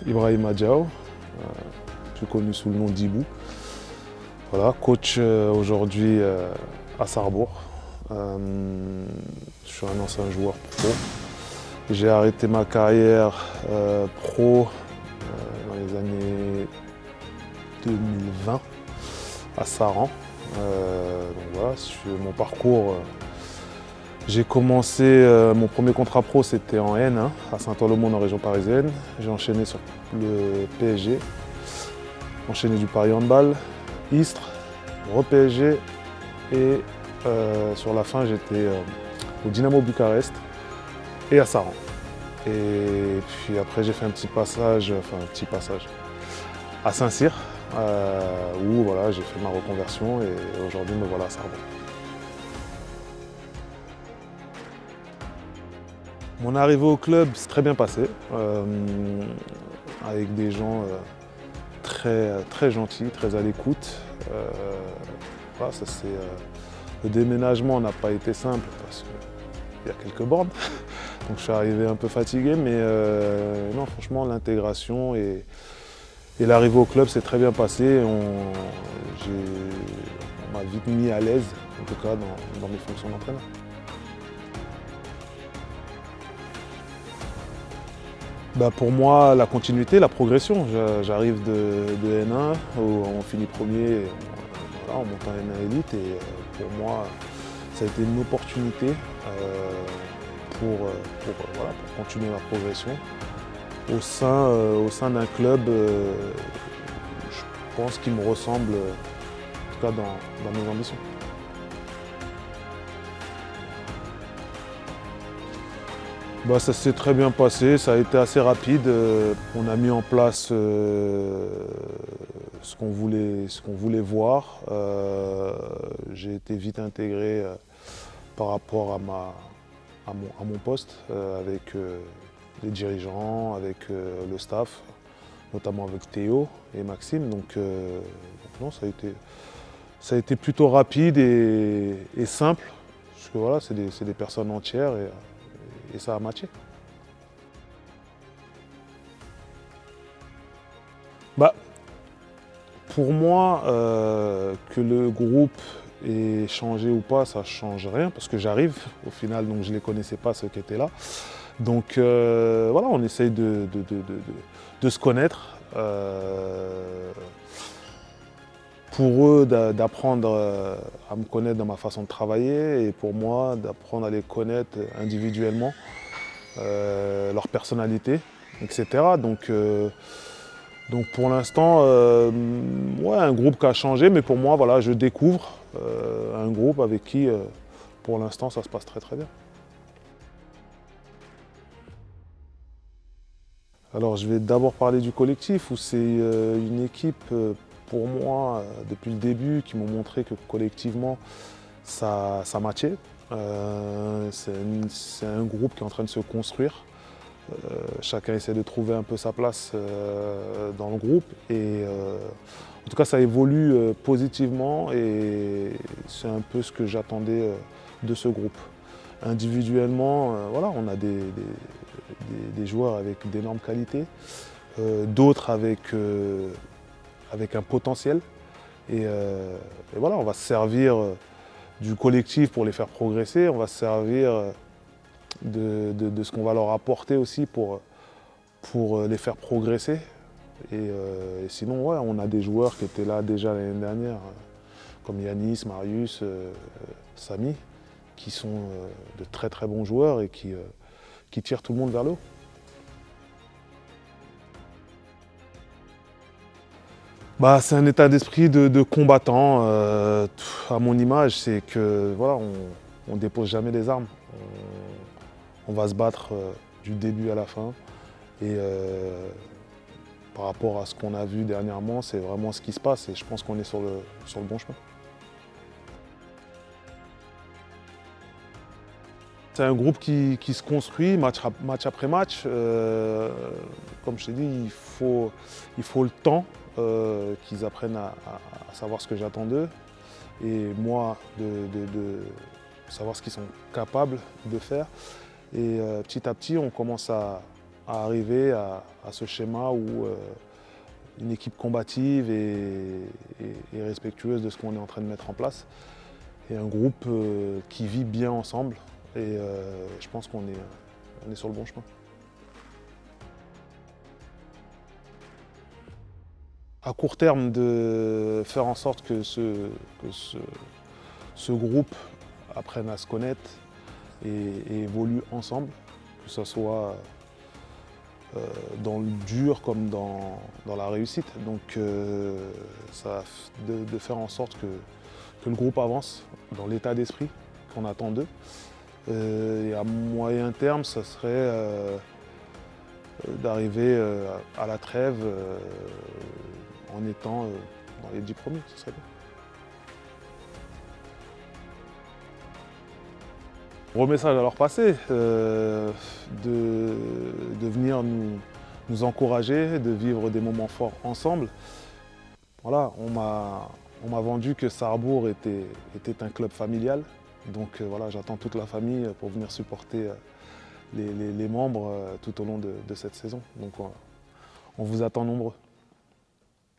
Ibrahima Diaw, plus connu sous le nom d'Ibou. Voilà, coach aujourd'hui à Sarrebourg. Je suis un ancien joueur pro. J'ai arrêté ma carrière pro dans les années 2020 à Saran. Donc voilà, sur mon parcours, j'ai commencé, mon premier contrat pro c'était en N1 à Saint-Olomond en région parisienne. J'ai enchaîné sur le PSG, enchaîné du Paris Handball, Istres, re-PSG et sur la fin j'étais au Dynamo Bucarest et à Saran. Et puis après j'ai fait un petit passage à Saint-Cyr où voilà, j'ai fait ma reconversion et aujourd'hui me voilà à Sarrebourg. Mon arrivée au club s'est très bien passée, avec des gens très gentils, très à l'écoute. Voilà, le déménagement n'a pas été simple parce qu'il y a quelques bornes. Donc je suis arrivé un peu fatigué, mais non, franchement, l'intégration et l'arrivée au club s'est très bien passée. On m'a vite mis à l'aise, en tout cas dans mes fonctions d'entraîneur. Bah pour moi, la continuité, la progression. J'arrive de N1, on finit premier, voilà, on monte en N1 élite et pour moi, ça a été une opportunité pour continuer ma progression au sein d'un club, je pense qui me ressemble, en tout cas dans mes ambitions. Bah, ça s'est très bien passé, ça a été assez rapide. On a mis en place ce qu'on voulait voir. J'ai été vite intégré par rapport à mon poste avec les dirigeants, avec le staff, notamment avec Théo et Maxime. Donc non, ça a été plutôt rapide et simple, parce que voilà, c'est des personnes entières et ça a matché. Bah, pour moi, que le groupe ait changé ou pas, ça ne change rien parce que j'arrive au final, donc je ne les connaissais pas ceux qui étaient là. Donc voilà, on essaye de se connaître. Pour eux, d'apprendre à me connaître dans ma façon de travailler et pour moi, d'apprendre à les connaître individuellement, leur personnalité, etc. Donc pour l'instant, ouais, un groupe qui a changé, mais pour moi, voilà, je découvre un groupe avec qui, pour l'instant, ça se passe très très bien. Alors, je vais d'abord parler du collectif, où c'est une équipe, pour moi, depuis le début, qui m'ont montré que collectivement, ça matchait. C'est un groupe qui est en train de se construire. Chacun essaie de trouver un peu sa place dans le groupe. Et en tout cas, ça évolue positivement et c'est un peu ce que j'attendais de ce groupe. Individuellement, voilà, on a des joueurs avec d'énormes qualités, d'autres avec un potentiel. Et voilà, on va se servir du collectif pour les faire progresser, on va se servir de ce qu'on va leur apporter aussi pour les faire progresser. Et sinon, ouais, on a des joueurs qui étaient là déjà l'année dernière, comme Yanis, Marius, Samy, qui sont de très très bons joueurs et qui tirent tout le monde vers le haut. Bah, c'est un état d'esprit de combattant. À mon image, c'est que voilà, on dépose jamais les armes. On va se battre du début à la fin. Et par rapport à ce qu'on a vu dernièrement, c'est vraiment ce qui se passe et je pense qu'on est sur le bon chemin. C'est un groupe qui se construit match après match. Comme je t'ai dit, il faut le temps qu'ils apprennent à savoir ce que j'attends d'eux et moi de savoir ce qu'ils sont capables de faire. Et petit à petit, on commence à à arriver à ce schéma où une équipe combative et respectueuse de ce qu'on est en train de mettre en place, et un groupe qui vit bien ensemble. Et je pense qu'on est sur le bon chemin. À court terme, de faire en sorte que ce groupe apprenne à se connaître et évolue ensemble, que ce soit dans le dur comme dans la réussite. Donc de faire en sorte que le groupe avance dans l'état d'esprit qu'on attend d'eux. Et à moyen terme, ça serait d'arriver à la trêve en étant dans les 10 premiers, ce serait bien. Gros message à leur passer, de venir nous encourager, de vivre des moments forts ensemble. Voilà, on m'a vendu que Sarrebourg était un club familial. Donc voilà, j'attends toute la famille pour venir supporter les membres tout au long de cette saison. Donc on vous attend nombreux.